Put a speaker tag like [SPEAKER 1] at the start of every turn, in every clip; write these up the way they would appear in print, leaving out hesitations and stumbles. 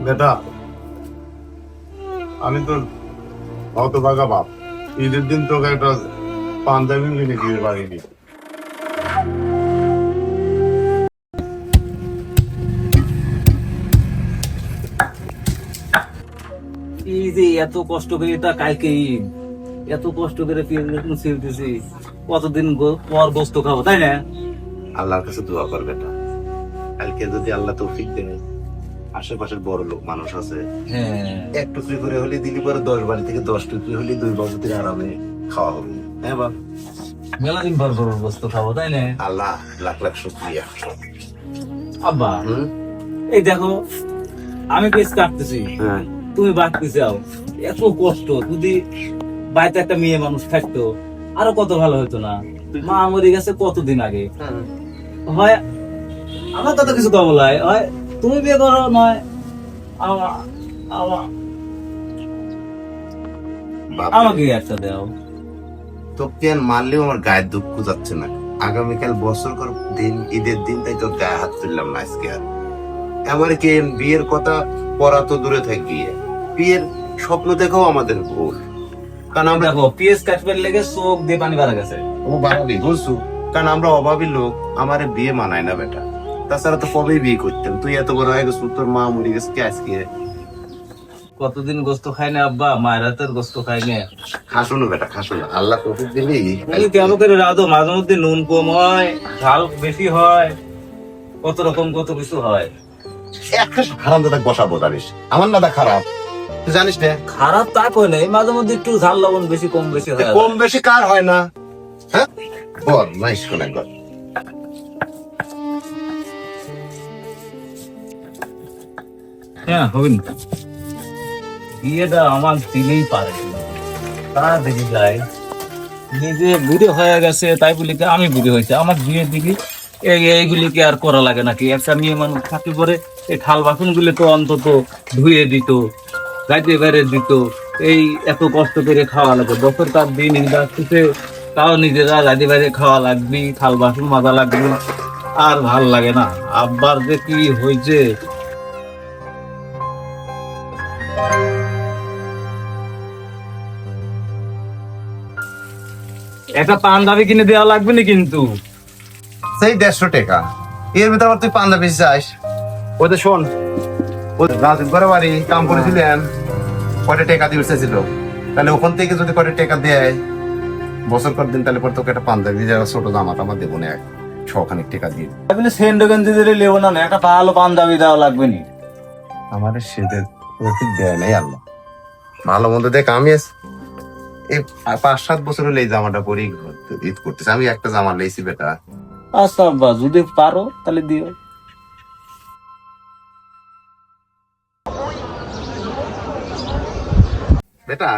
[SPEAKER 1] বেটা, আমি তো হতভাগা বাপ। ঈদের দিন তোকে একটা পাঞ্জাবি কিনে দিয়ে পারিনি।
[SPEAKER 2] এই যে এত কষ্ট করে এটা কালকে ঈদ, এত কষ্ট করে ছিলতেছি, কতদিন পর গোস্ত খাবো, তাই না?
[SPEAKER 3] আল্লাহর কাছে দোয়া কর বেটা, কালকে যদি আল্লাহ তৌফিক দেয়, আশেপাশের বড় লোক মানুষ আছে,
[SPEAKER 2] হ্যাঁ,
[SPEAKER 3] এক টুকরি করে হলে দিলি পরে 10 বাড়ি থেকে 10 টুকরি হলে 2 বাবুতির আরামে খাওয়া হবে। হ্যাঁ বাবা,
[SPEAKER 2] মেলা দিন পর গরুর গোস্ত খাবো, তাই না?
[SPEAKER 3] আল্লাহ লাখ লাখ শুকরিয়া।
[SPEAKER 2] আব্বা,
[SPEAKER 3] হুম?
[SPEAKER 2] এই দেখো, আমি পেস কাটতেছি,
[SPEAKER 3] হ্যাঁ,
[SPEAKER 2] তুমি বাড়তে চাও, এত কষ্ট। যদি বাড়িতে একটা মেয়ে মানুষ থাকতো আরো কত ভালো হতো না? মা মরে গেছে কতদিন আগে। হয় আমার কথা কিছু কম বলাই, হয় তুমি বিয়ে করো, নয় আমা- আমা-
[SPEAKER 3] বাপ,
[SPEAKER 2] আমাকে একটা দাও।
[SPEAKER 3] তোকে আর মারলেও আমার গায়ের দুঃখ যাচ্ছে না। আগামীকাল বছর কর দিন, ঈদের দিন, তাই তোর গায়ে হাত তুললাম না আজকে আর। আমার কি বিয়ের কথা পড়া তো দূরে থাকি, বিয়ের স্বপ্ন দেখাও আমাদের ভুল। কারণ আমরা
[SPEAKER 2] দেখো, পিএস কাটবার লেগে চোখ দিয়ে পানি বাড়া গেছে।
[SPEAKER 3] ও বাড়াবি বুঝছো, কারণ আমরা অভাবী লোক, আমারে বিয়ে মানায় না বেটা। তাছাড়া তো কবেই বিয়ে করতাম, তুই এত বড় হয়ে গেছিস, তোর মা মরে গেছে কি আজকে?
[SPEAKER 2] কতদিন গোস্ত খাই না আব্বা, মায়ের হাতের গোস্ত খাই না।
[SPEAKER 3] খাসো না বেটা, খাসো না, আল্লাহ তৌফিক দিলি।
[SPEAKER 2] তুমি কেমন করে রাধো, মাঝে মধ্যে নুন কম হয়, ঝাল বেশি হয়, কত রকম কত কিছু হয়।
[SPEAKER 3] একটা হারাম দাদা বসাবো জানিস, আমার দাদা খারাপ তুই জানিস না?
[SPEAKER 2] খারাপ তা কই নাই, মাঝে মধ্যে একটু ঝাল লবণ বেশি কম বেশি হয়।
[SPEAKER 3] কম বেশি কার হয় না? হ্যাঁ বল, নাইস কোন একবার।
[SPEAKER 2] হ্যাঁ হবিন, বিয়েটা আমার দিলেই পারে, তা দেখি যাই। নিজে বুড়ি হয়ে গেছে তাই বলি কি আমি বুড়ি হয়েছে, আমার বিয়ে দিকে এইগুলিকে আর করা লাগে নাকি? একটা মেয়ে মানুষ থাকতে পরে এই থাল বাসন গুলি তো অন্তত ধুয়ে দিত, গাইতে বেড়ে দিত। এই এত কষ্ট করে খাওয়া লাগে, বছর তার দিন আসতেছে, তাও নিজেরা গাইতে বাইরে খাওয়া লাগবি, থাল বাসন মাজা লাগবে, আর ভাল লাগে না। আব্বার যে কি হয়েছে, একটা পাঞ্জাবি কিনে দেওয়া লাগবে না কিন্তু।
[SPEAKER 3] সেই 150 টাকা, এর ভিতরে আবার তুই পাঞ্জাবি চাস? ওই তো শোন, ও রাজীব ঘরে বাড়ি কাম করেছিলেন, কয়টা টাকা দিয়ে উঠেছিল, তাহলে ওখান থেকে যদি কয়টা টাকা দেয় বছর পর দিন, তাহলে পর তোকে একটা পাঞ্জাবি যারা ছোট জামা টামা দেবো না, 6খানিক টাকা দিয়ে।
[SPEAKER 2] সেন্ড গেঞ্জি দিলে লেবো না, একটা ভালো পাঞ্জাবি দেওয়া লাগবে নি।
[SPEAKER 3] আমার সেদের প্রফিট দেয় নাই আল্লাহ, ভালো মন্দ দেখ। আমি এই 5-7 বছর হলে এই জামাটা পরি ঈদ করতেছি, আমি একটা জামা লেছি বেটা।
[SPEAKER 2] আচ্ছা আব্বা, যদি পারো তাহলে দিও।
[SPEAKER 3] বেটা,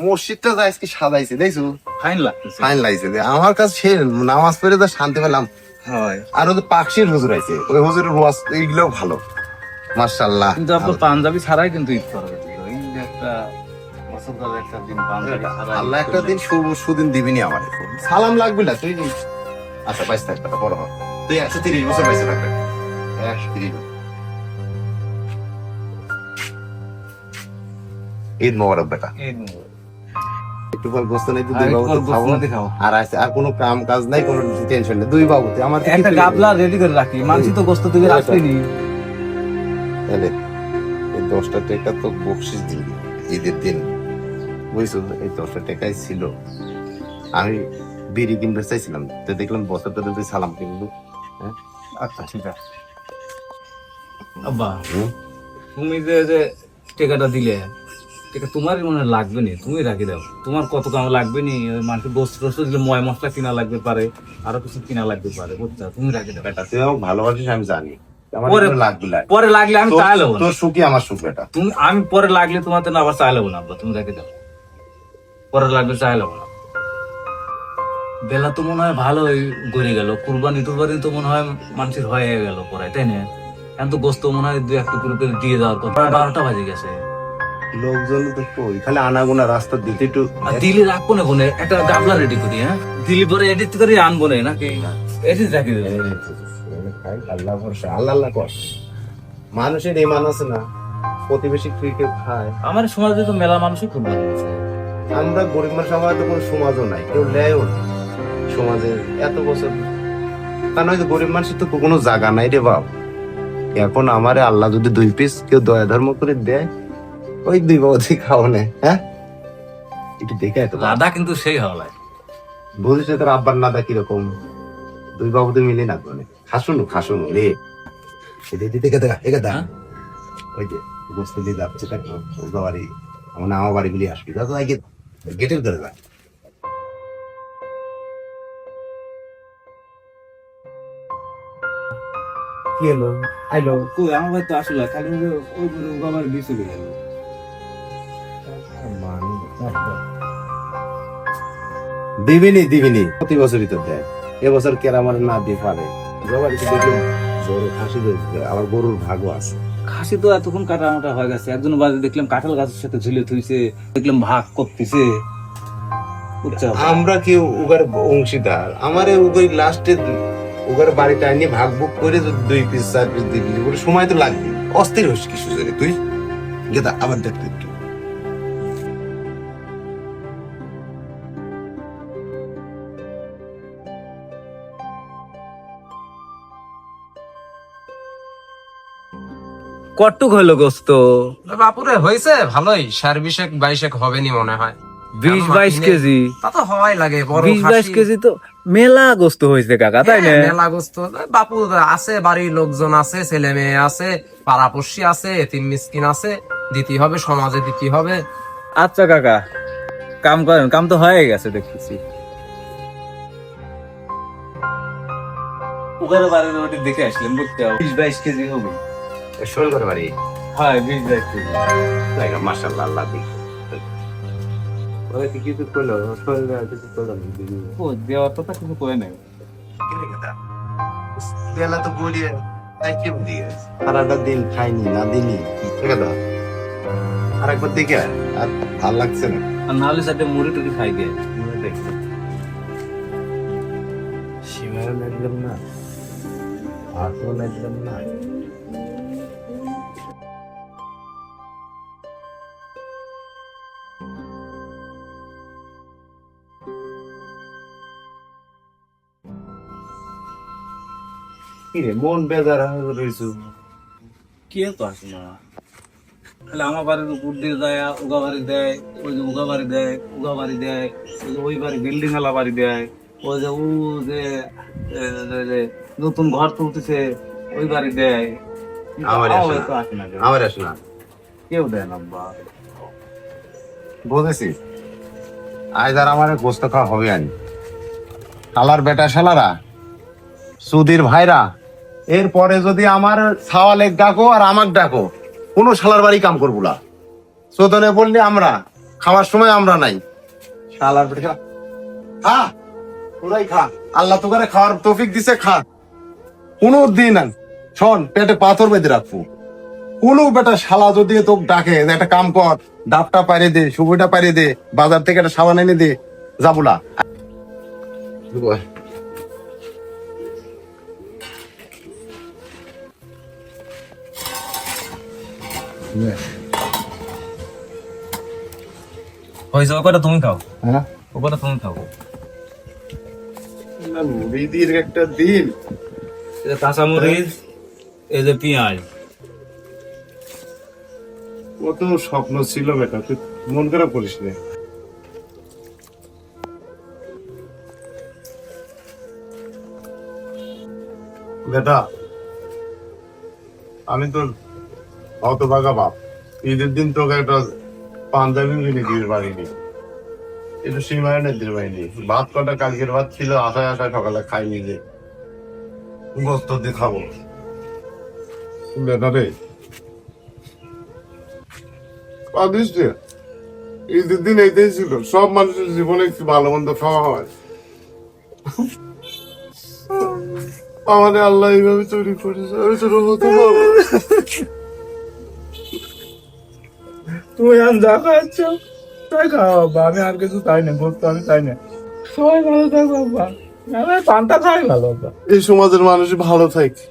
[SPEAKER 3] মসজিদটা যাই কি সাজাইছে দেখছো?
[SPEAKER 2] ফাইন লাগতেছে।
[SPEAKER 3] ফাইন লাগছে যে আমার কাছে, সে নামাজ পড়ে যা শান্তি পেলাম।
[SPEAKER 2] হয়,
[SPEAKER 3] আর ওই যে পাকশির হুজুর আছে, ওই হুজুরের ওয়াজ এইগুলো ভালো, মাশাআল্লাহ।
[SPEAKER 2] কিন্তু আব্বা পাঞ্জাবি ছাড়াই কিন্তু ঈদ করা যাবে। এই যে একটা বছর ধরে একটা দিন পাঞ্জাবি ছাড়া
[SPEAKER 3] আল্লাহ একটা দিন সুদিন দিবিনি আমার, সালাম লাগবে না তুই। আচ্ছা বাইশ থাক বেটা, বড় হ, তুই 130 বছর বাইসে থাকবে, 130। ঈদ মোবারক বেটা।
[SPEAKER 2] ঈদ মোবারক।
[SPEAKER 3] একটু পর গোস্ত নাই তো
[SPEAKER 2] আর
[SPEAKER 3] দুই
[SPEAKER 2] একটু
[SPEAKER 3] বাবু
[SPEAKER 2] পর গোস্ত
[SPEAKER 3] খাবো,
[SPEAKER 2] নাতে খাও।
[SPEAKER 3] আর আছে আর কোনো কাম কাজ নাই, কোনো টেনশন নেই, দুই বাবুতে আমার তো
[SPEAKER 2] একটা
[SPEAKER 3] কিছুই
[SPEAKER 2] গাবলা
[SPEAKER 3] নেই।
[SPEAKER 2] রেডি করে রাখি, মানছি তো গোস্ত দিকে রাখবেনি।
[SPEAKER 3] তাহলে এই 10টা টাকা তো বকশিস দিবি ঈদের দিন, বুঝছো? এই 10টা টাকাই ছিল, আমি বিড়ি কিনতে চাইছিলাম, তো দেখলাম বছরটা তুই সালাম কিনবো। হ্যাঁ
[SPEAKER 2] আচ্ছা ঠিক আছে। আব্বা,
[SPEAKER 3] হুম?
[SPEAKER 2] তুমি যে টাকাটা দিলে, টাকা তোমারই মনে হয় লাগবে নি, তুমি রাখি দাও। তোমার কত কাম লাগবে নি, ওই মানুষের গোস্ত টোস্ত দিলে ময় মশলা কিনা লাগবে পারে, আরো কিছু কিনা লাগবে পারে, বুঝছো? তুমি রাখি দাও।
[SPEAKER 3] বেটা তুই আমাকে ভালোবাসিস আমি জানি, আমার
[SPEAKER 2] পরে-
[SPEAKER 3] এগুলো লাগবে না।
[SPEAKER 2] পরে লাগলে আমি চাই লবো না।
[SPEAKER 3] তোর সুখী আমার সুখ বেটা।
[SPEAKER 2] তুমি, আমি পরে লাগলে তোমার তো না আবার চাই লবো না আব্বা, তুমি রেখে দাও। পরে লাগলে চাই লবো না। বেলা তো মনে হয় ভালোই গড়ে গেল, কুরবানি টুরবানি তো মনে হয় মানুষের হয়ে গেল পরে, তাই না? এখন তো গোস্ত মনে হয় 2-1 টুকরো করে দিয়ে যাওয়ার কথা, 12টা বাজে গেছে।
[SPEAKER 3] লোকজন তো কই, খালি আনাগোনা রাস্তা দিতে একটু
[SPEAKER 2] আর দিলে রাখবো না কোনে, একটা গাবলা রেডি করি, হ্যাঁ দিলি পরে এডিট করে আনবো না নাকি? এডিট রাখি দেবো।
[SPEAKER 3] আল্লাহ ভরসা, আল্লাহ আল্লাহ কর। মানুষের এই মান আছে না, প্রতিবেশী কেউ খায়।
[SPEAKER 2] আমার সমাজে তো মেলা মানুষই খুব ভালো আছে।
[SPEAKER 3] আমরা গরিব মানুষ, আমাদের তো কোনো সমাজও নাই, কেউ লেয়ও না সমাজের এত বছর। কারণ ওই যে গরিব মানুষের তো কোনো জায়গা নাই রে বাপ। এখন আমারে আল্লাহ যদি 2 পিস কেউ দয়া ধর্ম করে দেয়, ওই 2 বাবুই খাও না। হ্যাঁ, একটু দেখে এত
[SPEAKER 2] দাদা কিন্তু সেই হলাই।
[SPEAKER 3] বুঝিস তোর আব্বার নাদা কিরকম, 2 বাবু তো মিলে না মানে। খাসুন রে, দেখে দেখা এগা দা। ওই যে গোস্ত দিয়ে যাচ্ছে ওগা বাড়ি, আমার বাড়ি গুলি আসবি দাদা, আগে গেটের ধরে যা। কি হলো? আইলো
[SPEAKER 2] কই আমার ভাই তো আসলে খালি ওই বাবার বিয়ে চলে গেল।
[SPEAKER 3] দিবিনি প্রতি বছরই তো দেয়, এবছর কেরামার না দিয়ে পারে। খাসি আবার গরুর ভাগও আছে।
[SPEAKER 2] খাসি তো এতক্ষণ কাটানোটা হয়ে গেছে, একজন বাজে দেখলাম কাঁঠাল গাছের সাথে ঝুলে থুইছে, দেখলাম ভাগ করতেছে।
[SPEAKER 3] আমরা কি উগার অংশীদার? আমার উগার লাস্টে উগার বাড়িটা নিয়ে ভাগ বুক করে 2 পিস 4 পিস দিবি, ওর সময় তো লাগবে। অস্থির হইস কিছু জানি তুই। গেদা আবার দেখতে একটু
[SPEAKER 2] কটুক হলো গোস্ত?
[SPEAKER 4] বাপুরে হয়েছে ভালোই, 20-22 হবে নি মনে হয়।
[SPEAKER 2] 20-22 কেজি?
[SPEAKER 4] তা তো হওয়াই লাগে, বড়
[SPEAKER 2] 20-22 কেজি তো মেলা গোস্ত হয়েছে কাকা, তাই না?
[SPEAKER 4] মেলা গোস্ত। বাপু আছে, বাড়ির লোকজন আছে, ছেলে মেয়ে আছে, পাড়াপড়শি আছে, এতিম মিসকিন আছে, দিতে হবে, সমাজে দিতে হবে।
[SPEAKER 2] আচ্ছা কাকা, কাম করেন, কাম তো হয়ে গেছে দেখতেছি। ওখানে বাড়ির ওটি দেখে আসলাম, বুঝতে 20-22 কেজি হবে।
[SPEAKER 3] শোল করে বাড়ি।
[SPEAKER 2] হ্যাঁ 20-22 কেজি।
[SPEAKER 3] মাশাআল্লাহ, আল্লাহ দি ওই কি কিছু করলো, শোল কিছু করলো
[SPEAKER 2] ও দেওয়ার তো কিছু করে নাই।
[SPEAKER 3] বেলা তো গড়িয়ে তাই কেমন দিয়ে সারাটা দিন খাইনি না দিনই, ঠিক আছে। আর একবার দেখে আর ভাল লাগছে না।
[SPEAKER 2] আর নাহলে সাথে মুড়ি টুড়ি খাই গে।
[SPEAKER 3] সীমাও লাগলাম না, হাতও লাগলাম না। কিরে মন বেজার রয়েছে?
[SPEAKER 2] কে তো আসে না, তাহলে আমার বাড়ির উপর দিয়ে যায়, উগা বাড়ি দেয়, ওই যে উগা বাড়ি দেয়, উগা বাড়ি দেয়, ওই যে ওই বাড়ি বিল্ডিং আলা বাড়ি দেয়, ওই যে ও যে নতুন ঘর তুলতেছে ওই বাড়ি দেয়।
[SPEAKER 3] আমার আসে
[SPEAKER 2] তো আসে না,
[SPEAKER 3] আমার আসে না,
[SPEAKER 2] কেউ দেয় না।
[SPEAKER 3] বুঝেছি। আজ আর আমার গোস্ত খাওয়া হবে আনি। শালার বেটা শালারা, সুধীর ভাইরা, এরপরে যদি আমার ছাওয়ালেক ডাকো আর আমাক ডাকো, কোনো শালার বাড়ি কাম করবো না। চোদনে বললি আমরা খাওয়ার সময় আমরা নাই। শালার বেটা খা, তোরাই খা, আল্লাহ তোকে খাওয়ার তৌফিক দিছে, খা। কোনো দিন শোন, পেটে পাথর বেঁধে রাখবো। কোনো বেটা শালা যদি তোকে ডাকে একটা কাম কর, ডাবটা পাইরে দে, সুবইটা পাইরে দে, বাজার থেকে একটা সাবান এনে দে, যাবুলা।
[SPEAKER 2] হয়েছে, ওটা তুমি খাও,
[SPEAKER 3] হ্যাঁ,
[SPEAKER 2] ওটা তুমি খাও।
[SPEAKER 3] বিদির একটা দিন।
[SPEAKER 2] এই যে কাঁচামরিচ, এই যে পেঁয়াজ।
[SPEAKER 1] কত স্বপ্ন ছিল বেটা, তুই মন খারাপ করিস না। বেটা আমি তোর হতভাগা বাপ, ঈদের দিন তোকে একটা পাঞ্জাবি কিনে দিতে পারিনি, একটু সীমায় দিতে পারিনি। ভাত কটা কালকের ভাত ছিল, আশায় সকালে খাইনি, যে গোস্ত দিয়ে খাবো। বেটা রে, পাবিস যে ঈদের দিন এইটাই ছিল, সব মানুষের জীবনে একটু ভালো মন্দ খাওয়া হয়। আমাদের আল্লাহ এইভাবে তৈরি করেছে, আমি ছোট হতে পারবো।
[SPEAKER 5] তুমি আর যা খাচ্ছ তাই খাও বাবা, আমি আর কিছু চাই না, বলতো আমি চাই না। সবাই ভালো থাকবো বাবা, আমি পানটা খাই ভালো বাবা।
[SPEAKER 1] এই সমাজের মানুষ ভালো থাকে,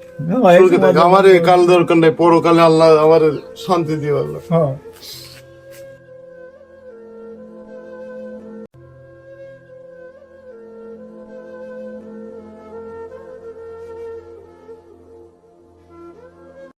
[SPEAKER 1] আমার কাল দরকার নাই, পরকালে আল্লাহ আমার শান্তি দিও আল্লাহ।
[SPEAKER 5] হ্যাঁ